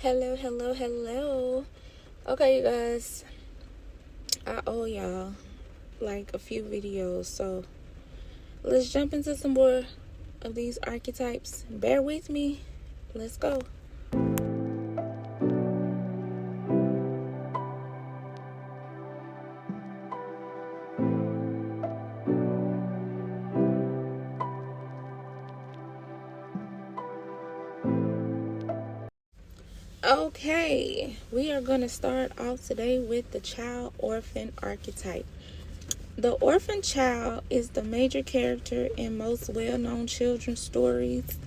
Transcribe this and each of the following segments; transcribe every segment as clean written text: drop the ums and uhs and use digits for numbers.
Hello. Okay, you guys, I owe y'all like a few videos, so let's jump into some more of these archetypes. Bear with me. Let's go. Okay, we are going to start off today with the child orphan archetype. The orphan child is the major character in most well-known children's stories,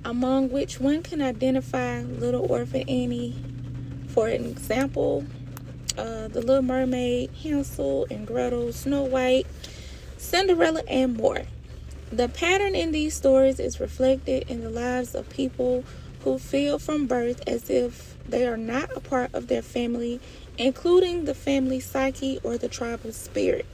among which one can identify Little Orphan Annie. For an example, The Little Mermaid, Hansel and Gretel, Snow White, Cinderella, and more. The pattern in these stories is reflected in the lives of people who feel from birth as if they are not a part of their family, including the family psyche or the tribal spirit.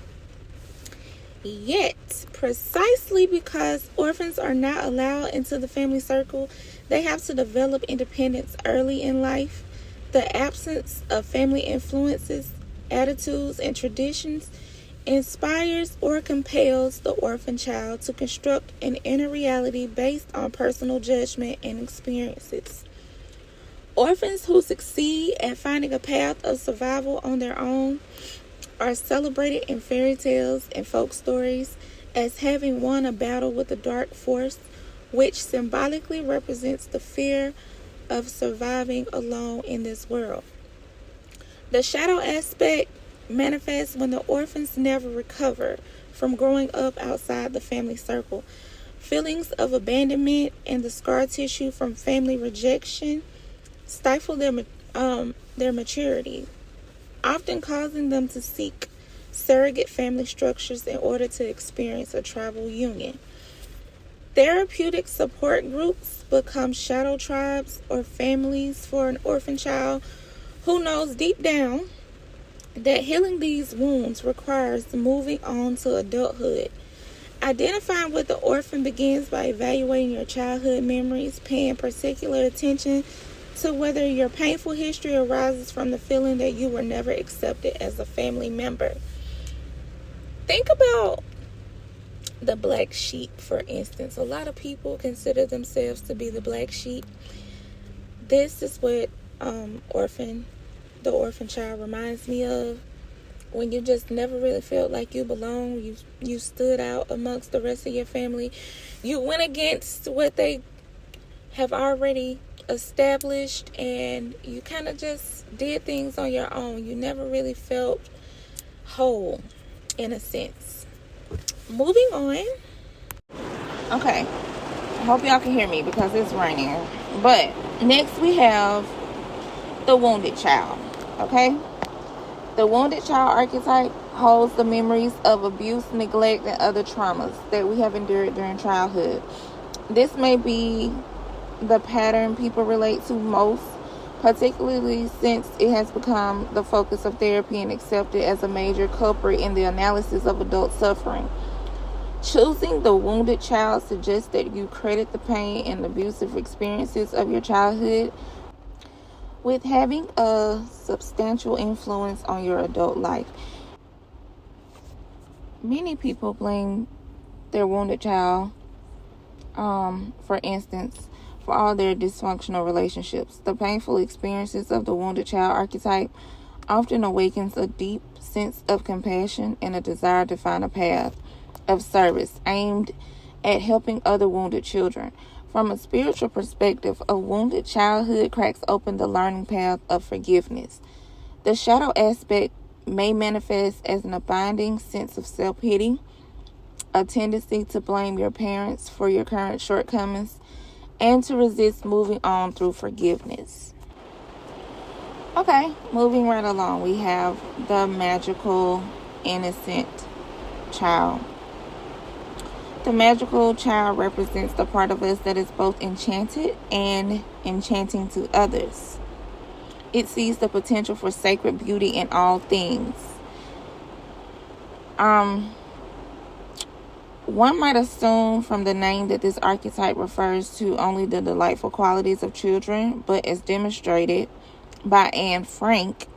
Yet, precisely because orphans are not allowed into the family circle, they have to develop independence early in life. The absence of family influences, attitudes, and traditions inspires or compels the orphan child to construct an inner reality based on personal judgment and experiences. Orphans who succeed at finding a path of survival on their own are celebrated in fairy tales and folk stories as having won a battle with the dark force, which symbolically represents the fear of surviving alone in this world. The shadow aspect manifests when the orphans never recover from growing up outside the family circle. Feelings of abandonment and the scar tissue from family rejection stifle their maturity, often causing them to seek surrogate family structures in order to experience a tribal union. Therapeutic support groups become shadow tribes or families for an orphan child who knows deep down that healing these wounds requires moving on to adulthood. Identifying with the orphan begins by evaluating your childhood memories, paying particular attention to whether your painful history arises from the feeling that you were never accepted as a family member. Think about the black sheep, for instance. A lot of people consider themselves to be the black sheep. This is what the orphan child reminds me of. When you just never really felt like you belonged, you stood out amongst the rest of your family. You went against what they have already established, and you kind of just did things on your own. You never really felt whole, in a sense. Moving on. Okay, I hope y'all can hear me because it's raining. But next we have the wounded child. Okay, the wounded child archetype holds the memories of abuse, neglect, and other traumas that we have endured during childhood. This may be the pattern people relate to most, particularly since it has become the focus of therapy and accepted as a major culprit in the analysis of adult suffering. Choosing the wounded child suggests that you credit the pain and abusive experiences of your childhood with having a substantial influence on your adult life. Many people blame their wounded child, for instance, for all their dysfunctional relationships. The painful experiences of the wounded child archetype often awakens a deep sense of compassion and a desire to find a path of service aimed at helping other wounded children. From a spiritual perspective, a wounded childhood cracks open the learning path of forgiveness. The shadow aspect may manifest as an abiding sense of self-pity, a tendency to blame your parents for your current shortcomings, and to resist moving on through forgiveness. Okay, moving right along, we have the magical, innocent child. The magical child represents the part of us that is both enchanted and enchanting to others. It sees the potential for sacred beauty in all things. One might assume from the name that this archetype refers to only the delightful qualities of children, but as demonstrated by Anne Frank,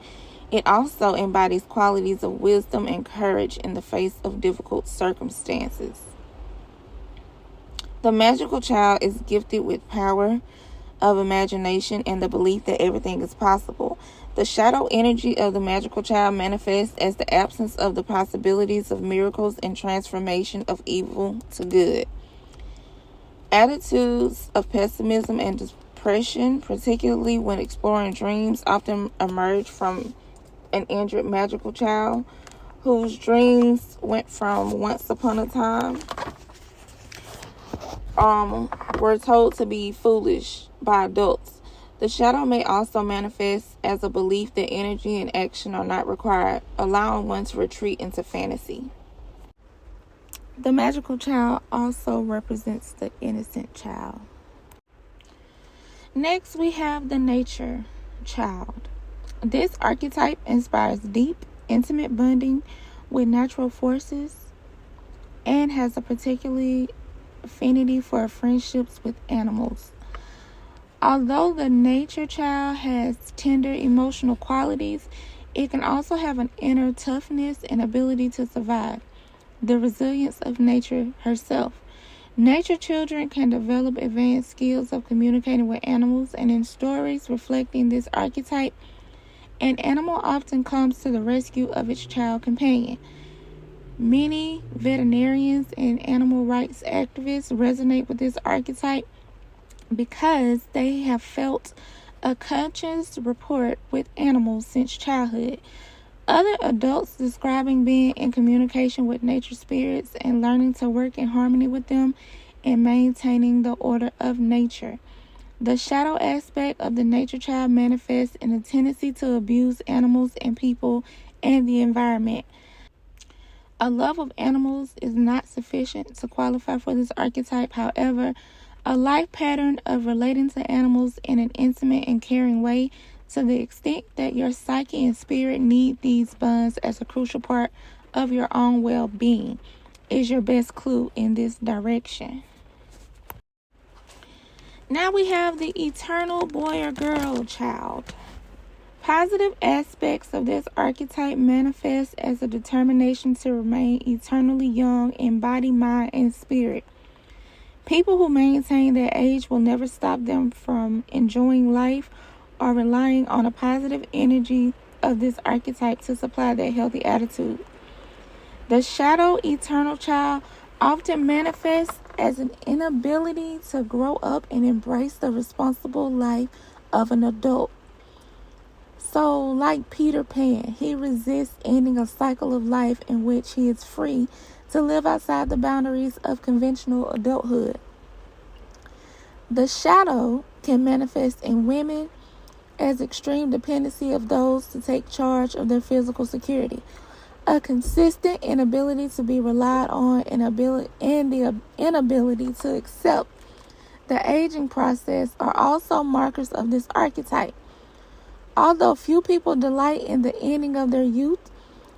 it also embodies qualities of wisdom and courage in the face of difficult circumstances. The magical child is gifted with power of imagination and the belief that everything is possible. The shadow energy of the magical child manifests as the absence of the possibilities of miracles and transformation of evil to good. Attitudes of pessimism and depression, particularly when exploring dreams, often emerge from an injured magical child whose dreams went from once upon a time were told to be foolish by adults. The shadow may also manifest as a belief that energy and action are not required, allowing one to retreat into fantasy. The magical child also represents the innocent child. Next, we have the nature child. This archetype inspires deep, intimate bonding with natural forces and has a particularly affinity for friendships with animals. Although the nature child has tender emotional qualities, it can also have an inner toughness and ability to survive, the resilience of nature herself. Nature children can develop advanced skills of communicating with animals, and in stories reflecting this archetype, an animal often comes to the rescue of its child companion. Many veterinarians and animal rights activists resonate with this archetype because they have felt a conscious rapport with animals since childhood. Other adults describing being in communication with nature spirits and learning to work in harmony with them and maintaining the order of nature. The shadow aspect of the nature child manifests in a tendency to abuse animals and people and the environment. A love of animals is not sufficient to qualify for this archetype. However, a life pattern of relating to animals in an intimate and caring way, to the extent that your psyche and spirit need these bonds as a crucial part of your own well-being, is your best clue in this direction. Now we have the eternal boy or girl child. Positive aspects of this archetype manifest as a determination to remain eternally young in body, mind, and spirit. People who maintain their age will never stop them from enjoying life or relying on a positive energy of this archetype to supply their healthy attitude. The shadow eternal child often manifests as an inability to grow up and embrace the responsible life of an adult. So, like Peter Pan, he resists ending a cycle of life in which he is free to live outside the boundaries of conventional adulthood. The shadow can manifest in women as extreme dependency of those to take charge of their physical security, a consistent inability to be relied on, and the inability to accept the aging process are also markers of this archetype. Although few people delight in the ending of their youth,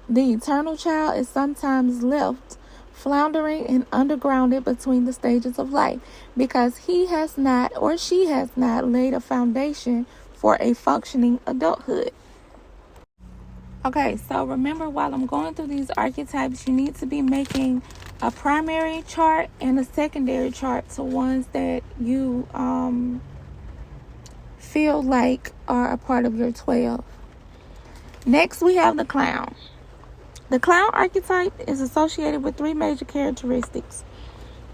the eternal child is sometimes left floundering and undergrounded between the stages of life because he has not or she has not laid a foundation for a functioning adulthood. Okay, so remember, while I'm going through these archetypes, you need to be making a primary chart and a secondary chart to ones that you feel like are a part of your 12. Next, we have the clown. The clown archetype is associated with 3 major characteristics: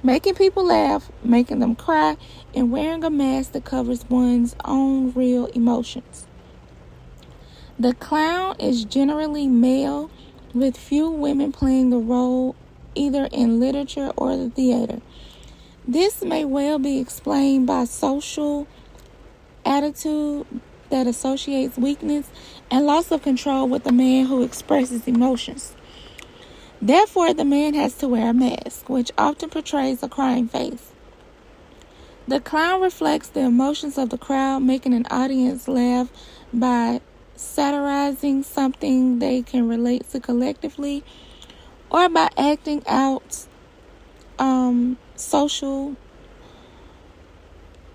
making people laugh, making them cry, and wearing a mask that covers one's own real emotions. The clown is generally male, with few women playing the role either in literature or the theater. This may well be explained by social attitude that associates weakness and loss of control with the man who expresses emotions. Therefore, the man has to wear a mask, which often portrays a crying face. The clown reflects the emotions of the crowd, making an audience laugh by satirizing something they can relate to collectively, or by acting out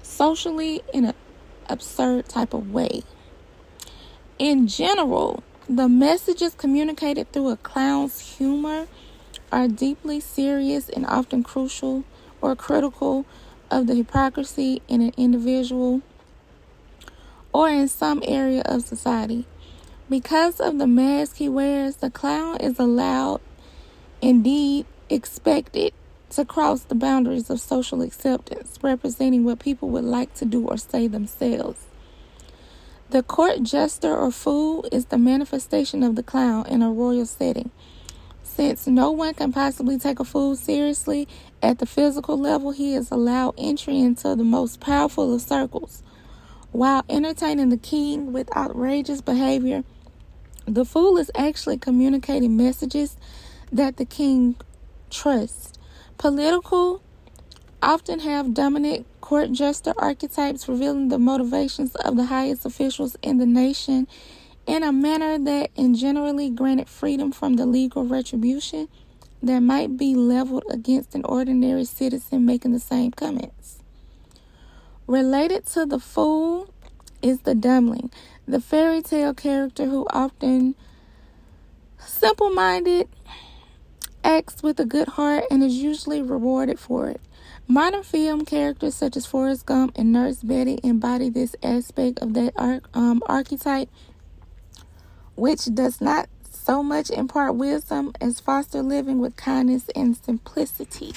socially in an absurd type of way. In general, the messages communicated through a clown's humor are deeply serious and often crucial or critical of the hypocrisy in an individual or in some area of society. Because of the mask he wears, the clown is allowed, indeed expected, to cross the boundaries of social acceptance, representing what people would like to do or say themselves. The court jester or fool is the manifestation of the clown in a royal setting. Since no one can possibly take a fool seriously at the physical level, he is allowed entry into the most powerful of circles. While entertaining the king with outrageous behavior, the fool is actually communicating messages that the king trusts. Political often have dominant court jester archetypes revealing the motivations of the highest officials in the nation in a manner that generally granted freedom from the legal retribution that might be leveled against an ordinary citizen making the same comments. Related to the fool is the dumpling, the fairy tale character who often simple-minded, acts with a good heart, and is usually rewarded for it. Modern film characters such as Forrest Gump and Nurse Betty embody this aspect of that archetype, which does not so much impart wisdom as foster living with kindness and simplicity.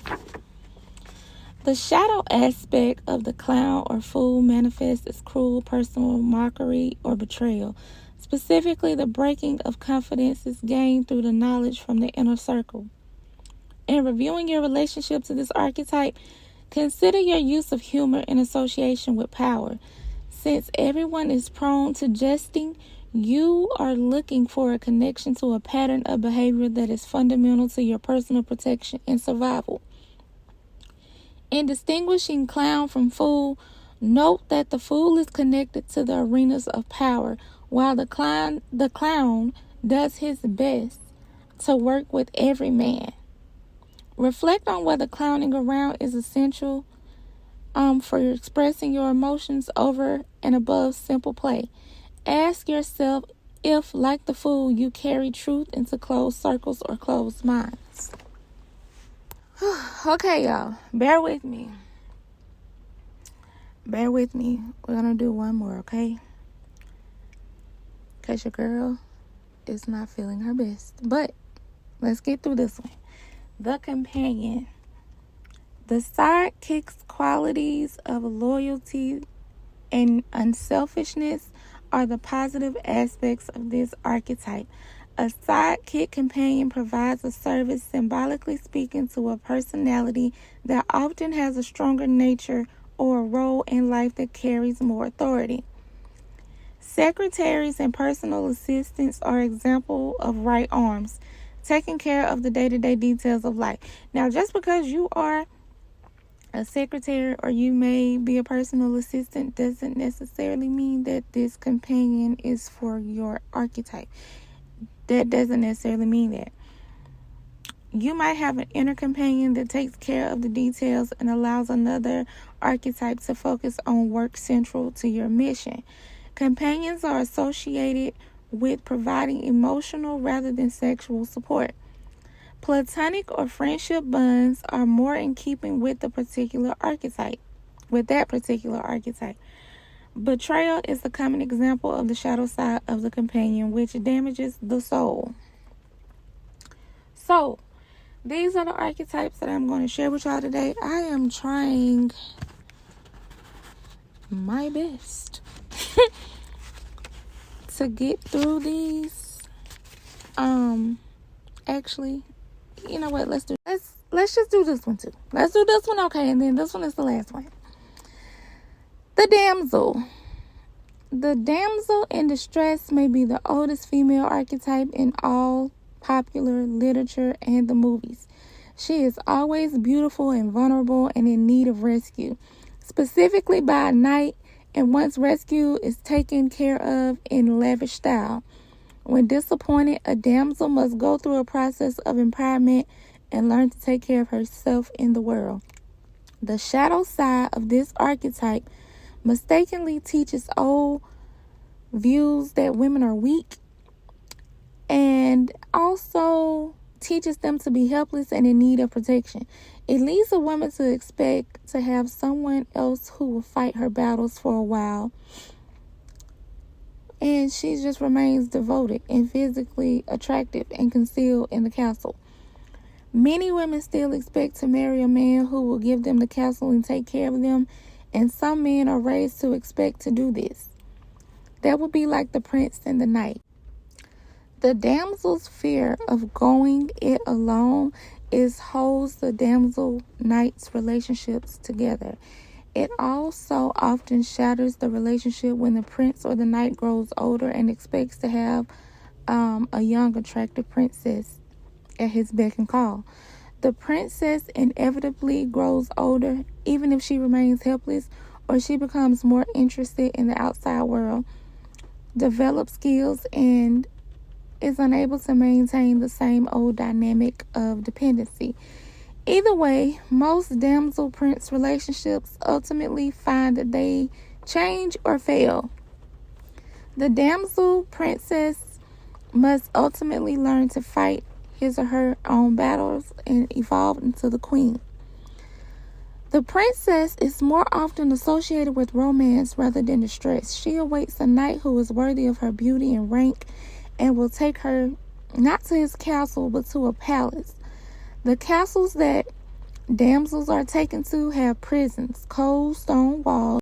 The shadow aspect of the clown or fool manifests as cruel personal mockery or betrayal, specifically the breaking of confidences gained through the knowledge from the inner circle. In reviewing your relationship to this archetype, consider your use of humor in association with power. Since everyone is prone to jesting, you are looking for a connection to a pattern of behavior that is fundamental to your personal protection and survival. In distinguishing clown from fool, note that the fool is connected to the arenas of power, while the clown does his best to work with every man. Reflect on whether clowning around is essential for expressing your emotions over and above simple play. Ask yourself if, like the fool, you carry truth into closed circles or closed minds. Okay, y'all. Bear with me. We're going to do one more, okay? Because your girl is not feeling her best. But let's get through this one. The companion. The sidekick's qualities of loyalty and unselfishness are the positive aspects of this archetype. A sidekick companion provides a service, symbolically speaking, to a personality that often has a stronger nature or a role in life that carries more authority. Secretaries and personal assistants are examples of right arms, taking care of the day-to-day details of life. Now, just because you are a secretary or you may be a personal assistant doesn't necessarily mean that this companion is for your archetype. That doesn't necessarily mean that. You might have an inner companion that takes care of the details and allows another archetype to focus on work central to your mission. Companions are associated with providing emotional rather than sexual support. Platonic or friendship bonds are more in keeping with that particular archetype. Betrayal is a common example of the shadow side of the companion, which damages the soul. So, these are the archetypes that I'm going to share with y'all today. I am trying my best to get through these. Actually, you know what? Let's just do this one too. Let's do this one, okay, and then this one is the last one. The damsel. The damsel in distress may be the oldest female archetype in all popular literature and the movies. She is always beautiful and vulnerable and in need of rescue, specifically by a knight, and once rescue is taken care of in lavish style. When disappointed, a damsel must go through a process of empowerment and learn to take care of herself in the world. The shadow side of this archetype mistakenly teaches old views that women are weak, and also teaches them to be helpless and in need of protection. It leads a woman to expect to have someone else who will fight her battles for a while, and she just remains devoted and physically attractive and concealed in the castle. Many women still expect to marry a man who will give them the castle and take care of them, and some men are raised to expect to do this. That would be like the prince and the knight. The damsel's fear of going it alone holds the damsel knight's relationships together. It also often shatters the relationship when the prince or the knight grows older and expects to have a young, attractive princess at his beck and call. The princess inevitably grows older, even if she remains helpless or she becomes more interested in the outside world, develops skills, and is unable to maintain the same old dynamic of dependency. Either way, most damsel prince relationships ultimately find that they change or fail. The damsel princess must ultimately learn to fight his or her own battles and evolve into the queen. The princess is more often associated with romance rather than distress. She awaits a knight who is worthy of her beauty and rank and will take her not to his castle but to a palace. The castles that damsels are taken to have prisons, cold stone walls,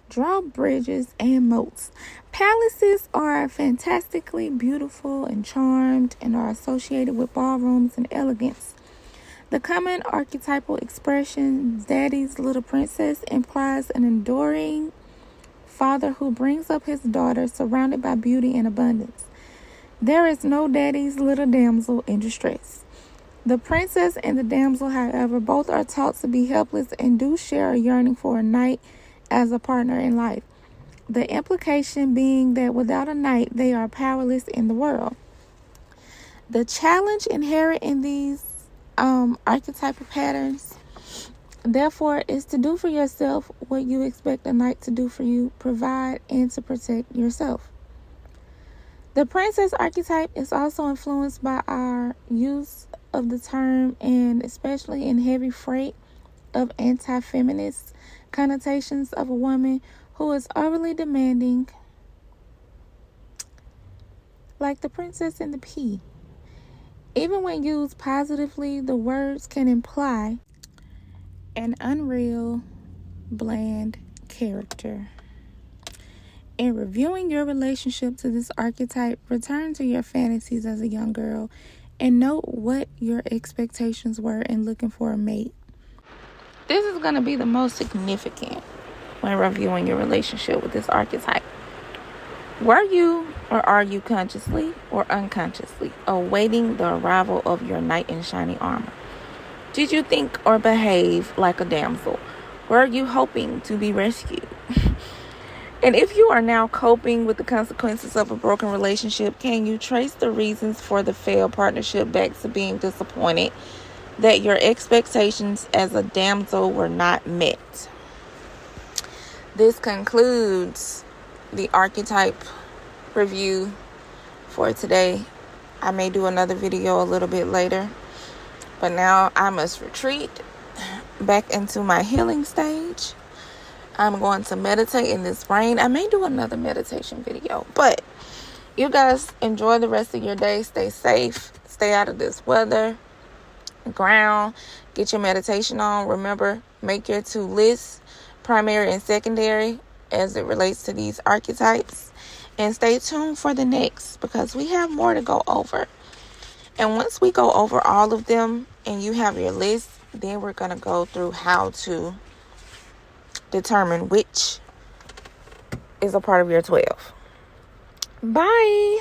drawbridges, and moats. Palaces are fantastically beautiful and charmed and are associated with ballrooms and elegance. The common archetypal expression, Daddy's Little Princess, implies an adoring father who brings up his daughter surrounded by beauty and abundance. There is no daddy's little damsel in distress. The princess and the damsel, however, both are taught to be helpless and do share a yearning for a knight as a partner in life. The implication being that without a knight, they are powerless in the world. The challenge inherent in these archetypal patterns, therefore, is to do for yourself what you expect a knight to do for you, provide and to protect yourself. The princess archetype is also influenced by our use of the term, and especially in heavy freight of anti-feminist connotations of a woman who is overly demanding, like the princess and the pea. Even when used positively, the words can imply an unreal, bland character. In reviewing your relationship to this archetype, return to your fantasies as a young girl and note what your expectations were in looking for a mate. This is going to be the most significant when reviewing your relationship with this archetype. Were you or are you consciously or unconsciously awaiting the arrival of your knight in shining armor? Did you think or behave like a damsel? Were you hoping to be rescued? And if you are now coping with the consequences of a broken relationship, can you trace the reasons for the failed partnership back to being disappointed that your expectations as a damsel were not met? This concludes the archetype review for today. I may do another video a little bit later, but now I must retreat back into my healing stage. I'm going to meditate in this rain. I may do another meditation video, but you guys enjoy the rest of your day. Stay safe. Stay out of this weather. Ground. Get your meditation on. Remember, make your 2 lists, primary and secondary, as it relates to these archetypes. And stay tuned for the next, because we have more to go over. And once we go over all of them and you have your list, then we're going to go through how to determine which is a part of your 12. Bye.